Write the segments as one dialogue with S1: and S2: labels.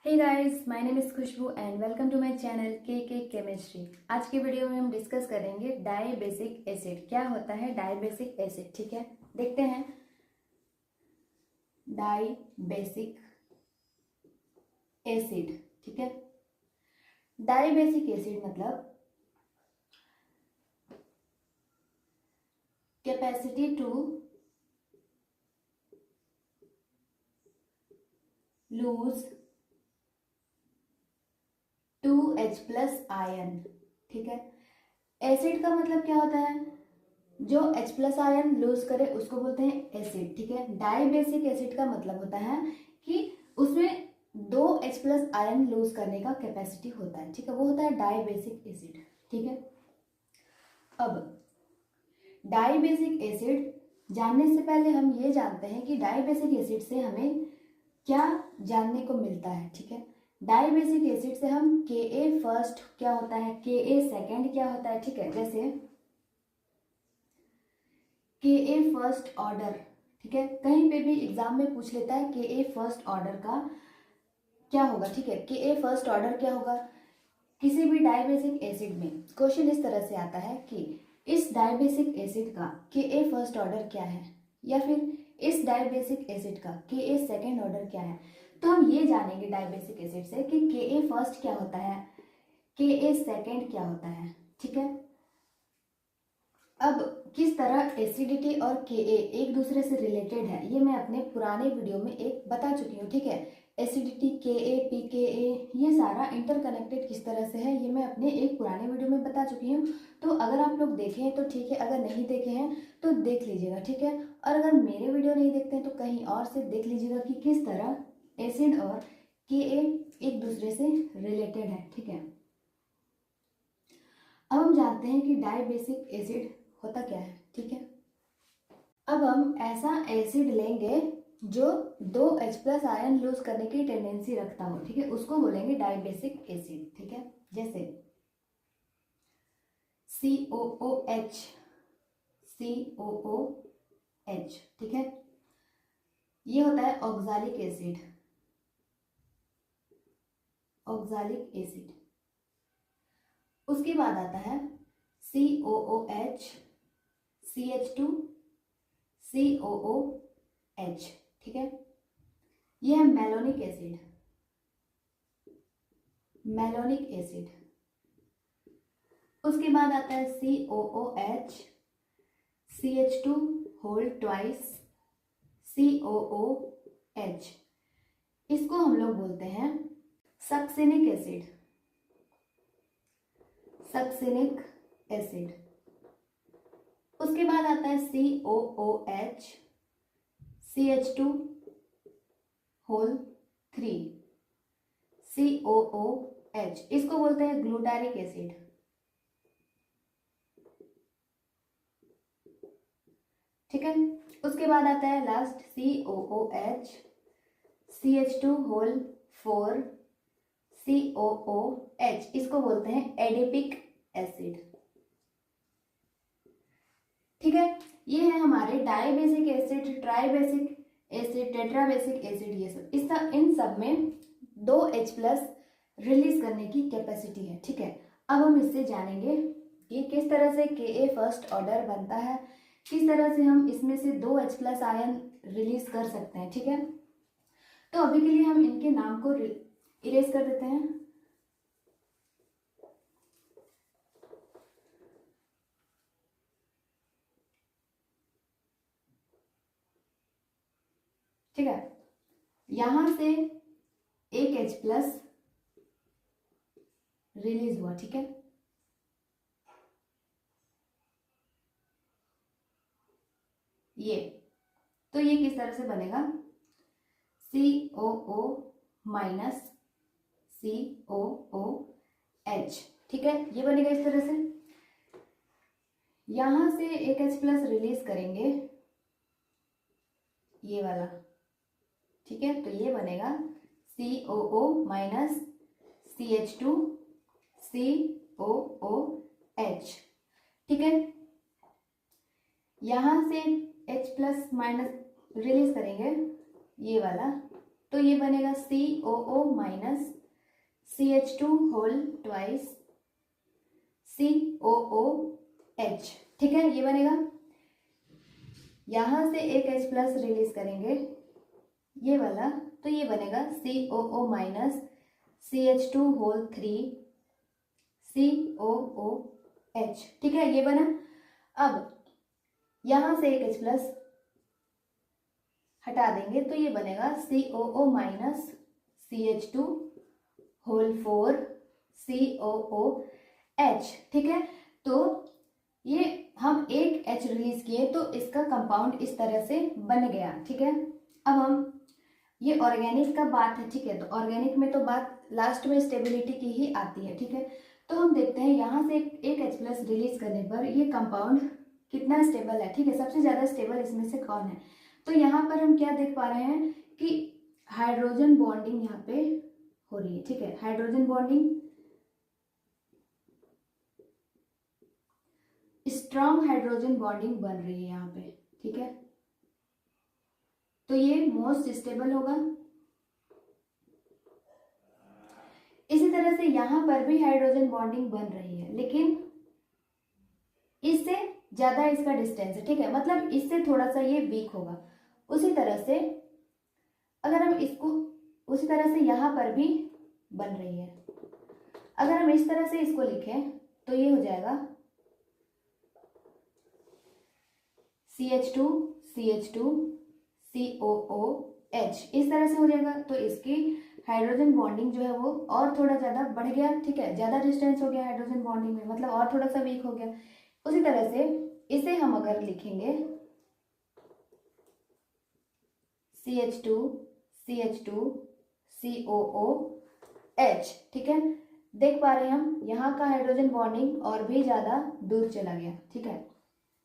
S1: Hey guys, my name is Khushbu and welcome to my channel के chemistry. आज की video में हम डिस्कस करेंगे डाई बेसिक एसिड। क्या होता है डाई बेसिक एसिड? ठीक है, देखते हैं। डाई बेसिक एसिड, ठीक है। डाई बेसिक एसिड मतलब capacity to lose 2H+ ion, ठीक है। एसिड का मतलब क्या होता है? जो H+ आयन लूज करे उसको बोलते हैं एसिड, ठीक है। डाई बेसिक एसिड का मतलब होता है कि उसमें 2H+ आयन लूज करने का कैपेसिटी होता है, ठीक है। वो होता है डाई बेसिक एसिड, ठीक है। अब डाई बेसिक एसिड जानने से पहले हम ये जानते हैं कि डाई बेसिक एसिड से हमें क्या जानने को मिलता है, ठीक है। डाई बेसिक एसिड से हम Ka फर्स्ट क्या होता है, Ka सेकेंड क्या होता है, ठीक है। जैसे Ka फर्स्ट ऑर्डर, ठीक है। कहीं पे भी एग्जाम में पूछ लेता है Ka फर्स्ट ऑर्डर का क्या होगा, ठीक है। Ka फर्स्ट ऑर्डर क्या होगा किसी भी डाइबेसिक एसिड में? क्वेश्चन इस तरह से आता है कि इस डाइबेसिक एसिड का Ka फर्स्ट ऑर्डर क्या है, या फिर इस डाइबेसिक एसिड का Ka सेकेंड ऑर्डर क्या है। तो हम ये जानेंगे डाइबेसिक एसिड से कि Ka फर्स्ट क्या होता है, Ka सेकेंड क्या होता है, ठीक है। अब किस तरह एसिडिटी और Ka एक दूसरे से रिलेटेड है ये मैं अपने पुराने वीडियो में एक बता चुकी हूँ, ठीक है। एसिडिटी Ka pKa ये सारा इंटरकनेक्टेड किस तरह से है ये मैं अपने एक पुराने वीडियो में बता चुकी हूँ। तो अगर आप लोग देखे हैं तो ठीक है, अगर नहीं देखे हैं तो देख लीजिएगा, ठीक है। और अगर मेरे वीडियो नहीं देखते हैं तो कहीं और से देख लीजिएगा कि किस तरह एसिड और Ka एक दूसरे से रिलेटेड है, ठीक है। अब हम जानते हैं कि डाइबेसिक एसिड होता क्या है, ठीक है। अब हम ऐसा एसिड लेंगे जो 2H+ आयन लूज करने की टेंडेंसी रखता हो, ठीक है, उसको बोलेंगे डाइबेसिक एसिड, ठीक है। जैसे COOH, COOH, ठीक है। ये होता है ऑक्सालिक एसिड, ऑक्सालिक एसिड। उसके बाद आता है COOH, CH2, COOH, ठीक है। यह है मेलोनिक एसिड, मेलोनिक एसिड। उसके बाद आता है COOH, CH2 whole twice, COOH। इसको हम लोग बोलते हैं सक्सेनिक एसिड, सक्सेनिक एसिड। उसके बाद आता है COOH, CH2 होल 3, COOH। इसको बोलते हैं ग्लूटारिक एसिड, ठीक है। उसके बाद आता है last COOH, CH2 whole 4, COOH। इसको बोलते हैं एडिपिक एसिड, ठीक है। ये है हमारे dibasic acid, tribasic acid, tetrabasic acid. ये सब इन सब में 2H+ रिलीज करने की कैपेसिटी है, ठीक है। अब हम इससे जानेंगे कि किस तरह से Ka फर्स्ट ऑर्डर बनता है, किस तरह से हम इसमें से 2H+ आयन रिलीज कर सकते हैं, ठीक है। तो अभी के लिए हम इनके नाम को इरेज कर देते हैं। ठीक है, यहां से एक H+ रिलीज हुआ, ठीक है। ये तो ये किस तरह से बनेगा, COO माइनस COOH, ठीक है। ये बनेगा इस तरह से। यहां से एक H+ रिलीज करेंगे, ये वाला, ठीक है। तो ये बनेगा COO माइनस CH2 COOH, ठीक है। यहां से H+ माइनस रिलीज करेंगे, ये वाला, तो ये बनेगा COO minus CH2 whole twice COOH, ठीक है, ये बनेगा। यहां से एक H प्लस रिलीज करेंगे ये वाला, तो ये बनेगा COO minus CH2 whole 3 COOH, ठीक है, ये बना। अब यहां से एक H प्लस हटा देंगे तो ये बनेगा COO minus CH2 whole 4 COOH, ठीक है। तो ये हम एक H रिलीज किए तो इसका कंपाउंड इस तरह से बन गया, ठीक है। अब हम ये ऑर्गेनिक का बात है, ठीक है, तो ऑर्गेनिक में तो बात लास्ट में स्टेबिलिटी की ही आती है, ठीक है। तो हम देखते हैं यहाँ से एक H प्लस रिलीज करने पर ये कंपाउंड कितना स्टेबल है, ठीक है, सबसे ज़्यादा स्टेबल इसमें से कौन है। तो यहाँ पर हम क्या देख पा रहे हैं कि हाइड्रोजन बॉन्डिंग यहाँ पे हो रही है, ठीक है, hydrogen bonding, strong hydrogen bonding बन रही है यहाँ पे, ठीक है। तो ये मोस्ट स्टेबल होगा। इसी तरह से यहां पर भी हाइड्रोजन बॉन्डिंग बन रही है, लेकिन इससे ज्यादा इसका डिस्टेंस है, ठीक है, मतलब इससे थोड़ा सा ये वीक होगा। उसी तरह से अगर हम इसको उसी तरह से यहां पर भी बन रही है। अगर हम इस तरह से इसको लिखें तो ये हो जाएगा CH2 CH2 COOH, इस तरह से हो जाएगा। तो इसकी हाइड्रोजन बॉन्डिंग जो है वो और थोड़ा ज़्यादा बढ़ गया, ठीक है, ज़्यादा डिस्टेंस हो गया हाइड्रोजन बॉन्डिंग में, मतलब और थोड़ा सा वीक हो गया। उसी तरह से इसे हम अगर लिखेंगे CH2 CH2 COOH, ठीक है, देख पा रहे हैं हम यहाँ का हाइड्रोजन बॉन्डिंग और भी ज़्यादा दूर चला गया, ठीक है।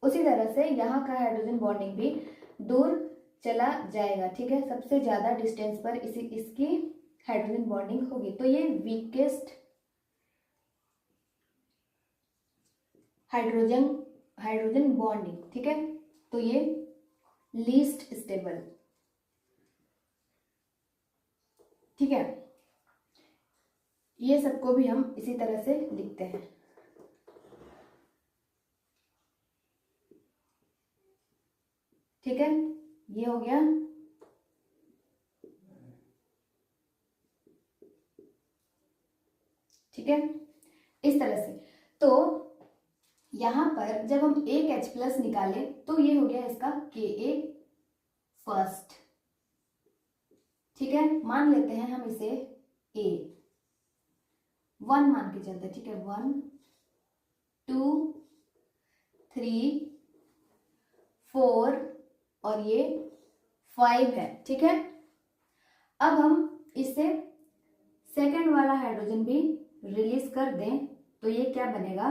S1: उसी तरह से यहाँ का हाइड्रोजन बॉन्डिंग भी दूर चला जाएगा, ठीक है, सबसे ज़्यादा डिस्टेंस पर इसकी हाइड्रोजन बॉन्डिंग होगी। तो ये वीकेस्ट हाइड्रोजन बॉन्डिंग, ठीक है, तो ये लीस्ट स्टेबल, ठीक है। ये सबको भी हम इसी तरह से लिखते हैं, ठीक है, ये हो गया। ठीक है, इस तरह से। तो यहां पर जब हम एक H प्लस निकाले तो ये हो गया इसका Ka फर्स्ट, ठीक है, मान लेते हैं हम इसे A 1 मान के चलते, ठीक है, 1 2 3 4 और ये 5 है, ठीक है। अब हम इससे सेकंड वाला हाइड्रोजन भी रिलीज कर दें तो ये क्या बनेगा,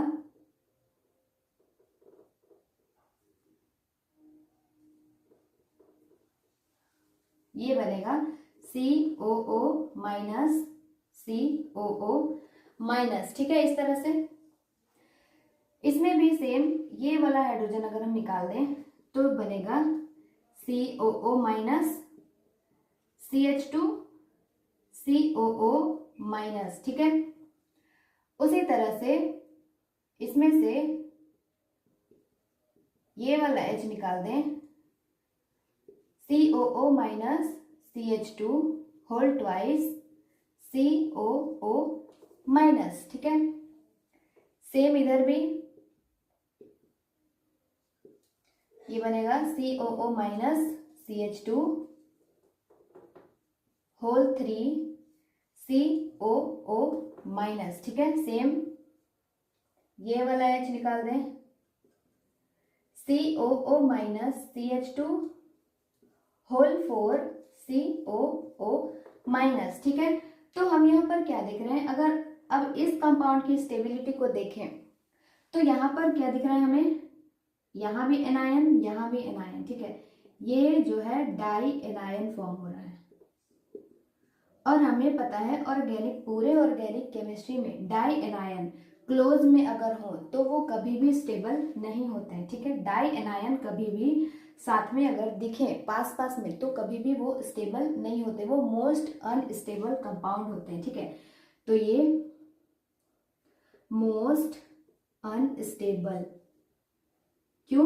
S1: ये बनेगा COO माइनस COO माइनस, ठीक है, इस तरह से। इसमें भी सेम ये वाला हाइड्रोजन अगर हम निकाल दें तो बनेगा COO minus CH2 COO minus, ठीक है। उसी तरह से इसमें से ये वाला H निकाल दें, COO minus CH2 whole twice COO minus, ठीक है। सेम इधर भी ये बनेगा COO minus CH2 whole 3 COO minus, ठीक है। सेम ये वाला H निकाल दें, COO minus CH2 whole 4 COO minus, ठीक है। तो हम यहाँ पर क्या देख रहे हैं, अगर अब इस कंपाउंड की स्टेबिलिटी को देखें तो यहाँ पर क्या दिख रहा है हमें, यहाँ भी एनायन, यहाँ भी एनायन, ठीक है, ये जो है डाई एनायन फॉर्म हो रहा है। और हमें पता है ऑर्गेनिक, पूरे ऑर्गेनिक केमिस्ट्री में डाई एनायन क्लोज में अगर हो तो वो कभी भी स्टेबल नहीं होते हैं, ठीक है। डाई एनायन कभी भी साथ में अगर दिखे पास पास में तो कभी भी वो स्टेबल नहीं होते, वो मोस्ट अनस्टेबल कंपाउंड होते हैं, ठीक है। तो ये मोस्ट अनस्टेबल। क्यों?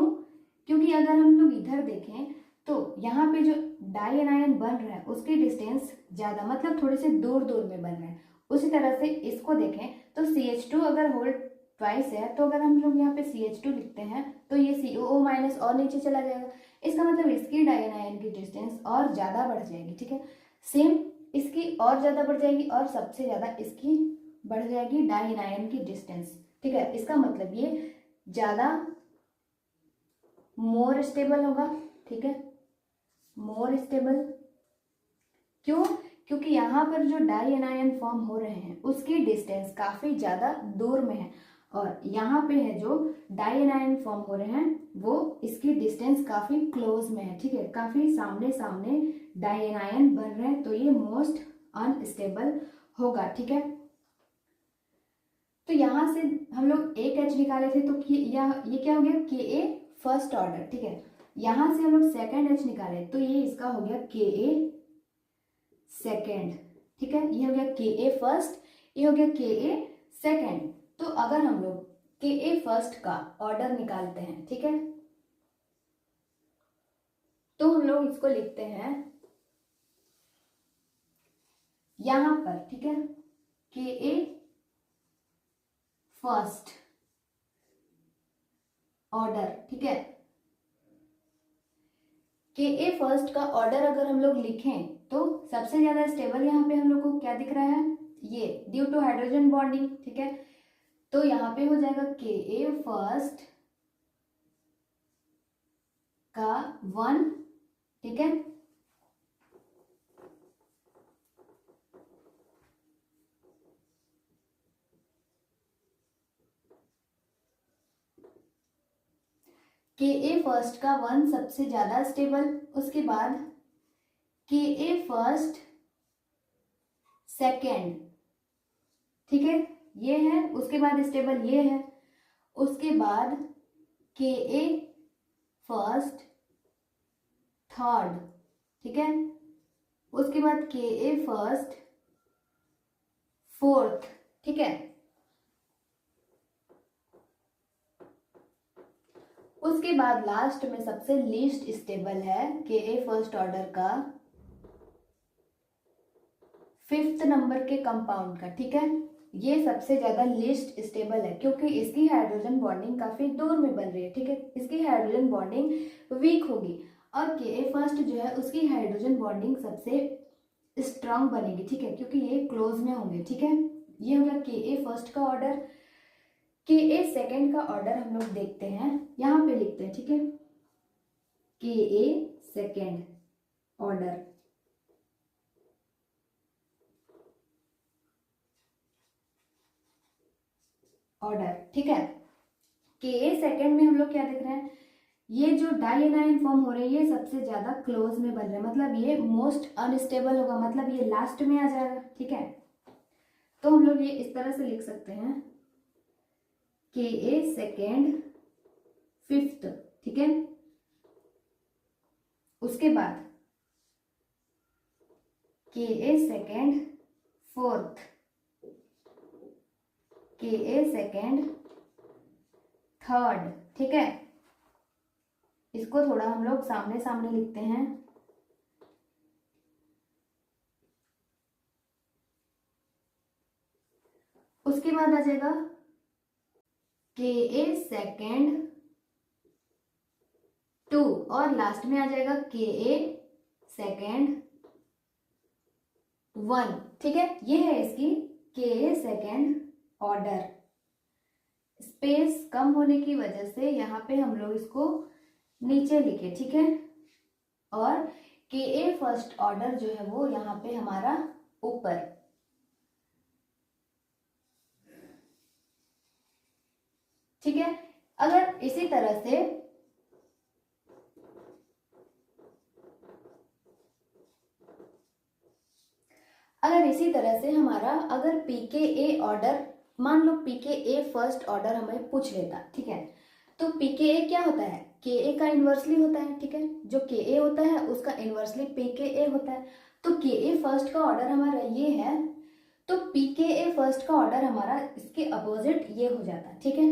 S1: क्योंकि अगर हम लोग इधर देखें तो यहाँ पे जो डाई एनायन बन रहा है उसकी डिस्टेंस ज़्यादा, मतलब थोड़े से दूर दूर में बन रहा है। उसी तरह से इसको देखें तो CH2 अगर होल ट्वाइस है, तो अगर हम लोग यहाँ पे CH2 लिखते हैं तो ये COO माइनस और नीचे चला जाएगा। इसका मतलब इसकी डाई एनायन की डिस्टेंस और ज़्यादा बढ़ जाएगी। ठीक है, सेम इसकी और ज़्यादा बढ़ जाएगी और सबसे ज़्यादा इसकी बढ़ जाएगी डाई एनायन की डिस्टेंस। ठीक है, इसका मतलब ये ज़्यादा मोर स्टेबल होगा। ठीक है, मोर स्टेबल। क्यों? क्योंकि यहाँ पर जो डाई एनायन फॉर्म हो रहे हैं उसकी डिस्टेंस काफ़ी ज़्यादा दूर में है, और यहाँ पे है जो डाई एनायन फॉर्म हो रहे हैं वो इसकी डिस्टेंस काफ़ी क्लोज में है। ठीक है, काफ़ी सामने सामने डाई एनायन बन रहे हैं, तो ये मोस्ट अनस्टेबल होगा। ठीक है, तो यहाँ से हम लोग एक H निकाले थे, तो ये क्या हो गया? Ka first order. ठीक है, यहाँ से हम लोग सेकेंड H निकाले तो ये इसका हो गया Ka सेकेंड। ठीक है, ये हो गया Ka फर्स्ट, ये हो गया Ka सेकेंड। तो अगर हम लोग Ka फर्स्ट का ऑर्डर निकालते हैं, ठीक है, तो हम लोग इसको लिखते हैं यहां पर। ठीक है, Ka फर्स्ट ऑर्डर। ठीक है, Ka फर्स्ट का ऑर्डर अगर हम लोग लिखें तो सबसे ज्यादा स्टेबल यहाँ पे हम लोग को क्या दिख रहा है? ये ड्यू टू हाइड्रोजन बॉन्डिंग। ठीक है, तो यहाँ पे हो जाएगा Ka फर्स्ट का 1। ठीक है, Ka फर्स्ट का 1 सबसे ज्यादा स्टेबल। उसके बाद Ka फर्स्ट सेकेंड। ठीक है, ये है। उसके बाद स्टेबल ये है। उसके बाद Ka फर्स्ट थर्ड। ठीक है, उसके बाद Ka फर्स्ट फोर्थ। ठीक है, उसके बाद लास्ट में सबसे लीस्ट स्टेबल है Ka फर्स्ट ऑर्डर का 5th नंबर के कंपाउंड का। ठीक है, ये सबसे ज्यादा लीस्ट स्टेबल है क्योंकि इसकी हाइड्रोजन बॉन्डिंग काफी दूर में बन रही है। ठीक है, इसकी हाइड्रोजन बॉन्डिंग वीक होगी, और Ka फर्स्ट जो है उसकी हाइड्रोजन बॉन्डिंग सबसे स्ट्रांग बनेगी। ठीक है, क्योंकि ये क्लोज में होंगे। ठीक है, ये हो गया Ka फर्स्ट का ऑर्डर। Ka सेकेंड का ऑर्डर हम लोग देखते हैं, यहाँ पे लिखते हैं। ठीक है, Ka सेकेंड ऑर्डर। ठीक है, Ka सेकेंड में हम लोग क्या देख रहे हैं? ये जो डाई एनायन फॉर्म हो रहे हैं ये सबसे ज्यादा क्लोज में बन रहे हैं, मतलब ये मोस्ट अनस्टेबल होगा, मतलब ये लास्ट में आ जाएगा। ठीक है, तो हम लोग ये इस तरह से लिख सकते हैं Ka सेकेंड फिफ्थ। ठीक है, उसके बाद Ka second fourth, Ka second third. ठीक है, इसको थोड़ा हम लोग सामने सामने लिखते हैं। उसके बाद आ जाएगा Ka सेकेंड टू, और लास्ट में आ जाएगा Ka सेकेंड 1। ठीक है, ये है इसकी Ka सेकेंड ऑर्डर। स्पेस कम होने की वजह से यहाँ पे हम लोग इसको नीचे लिखे। ठीक है, और Ka फर्स्ट ऑर्डर जो है वो यहाँ पे हमारा ऊपर। ठीक है, अगर इसी तरह से हमारा अगर pKa ऑर्डर, मान लो pKa फर्स्ट ऑर्डर हमें पूछ लेता। ठीक है, तो pKa क्या होता है? Ka का इन्वर्सली होता है। ठीक है, जो Ka होता है उसका इन्वर्सली pKa होता है। तो Ka फर्स्ट का ऑर्डर हमारा ये है, तो pKa फर्स्ट का ऑर्डर हमारा इसके अपोजिट ये हो जाता, ठीक है।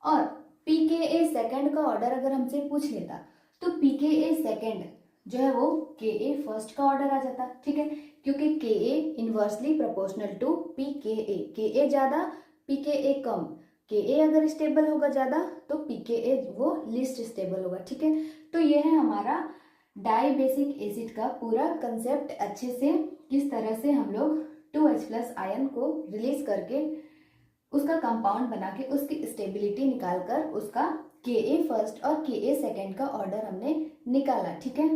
S1: और pKa सेकंड का ऑर्डर अगर हमसे पूछ लेता तो pKa सेकंड जो है वो Ka फर्स्ट का ऑर्डर आ जाता, ठीक है, क्योंकि Ka inversely proportional to pKa, Ka ज़्यादा pKa कम, Ka अगर स्टेबल होगा ज़्यादा तो pKa वो लिस्ट स्टेबल होगा, ठीक है। तो ये है हमारा डाई बेसिक एसिड का पूरा कंसेप्ट, अच्छे से किस तरह से हम लोग 2H+ आयन को रिलीज करके उसका कंपाउंड बना के उसकी स्टेबिलिटी निकालकर उसका Ka फर्स्ट और Ka सेकंड का ऑर्डर हमने निकाला, ठीक है।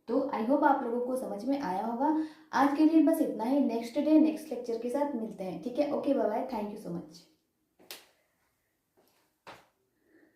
S1: तो आई होप आप लोगों को समझ में आया होगा। आज के लिए बस इतना ही। नेक्स्ट डे नेक्स्ट लेक्चर के साथ मिलते हैं, ठीक है। Okay, bye bye, thank you so much.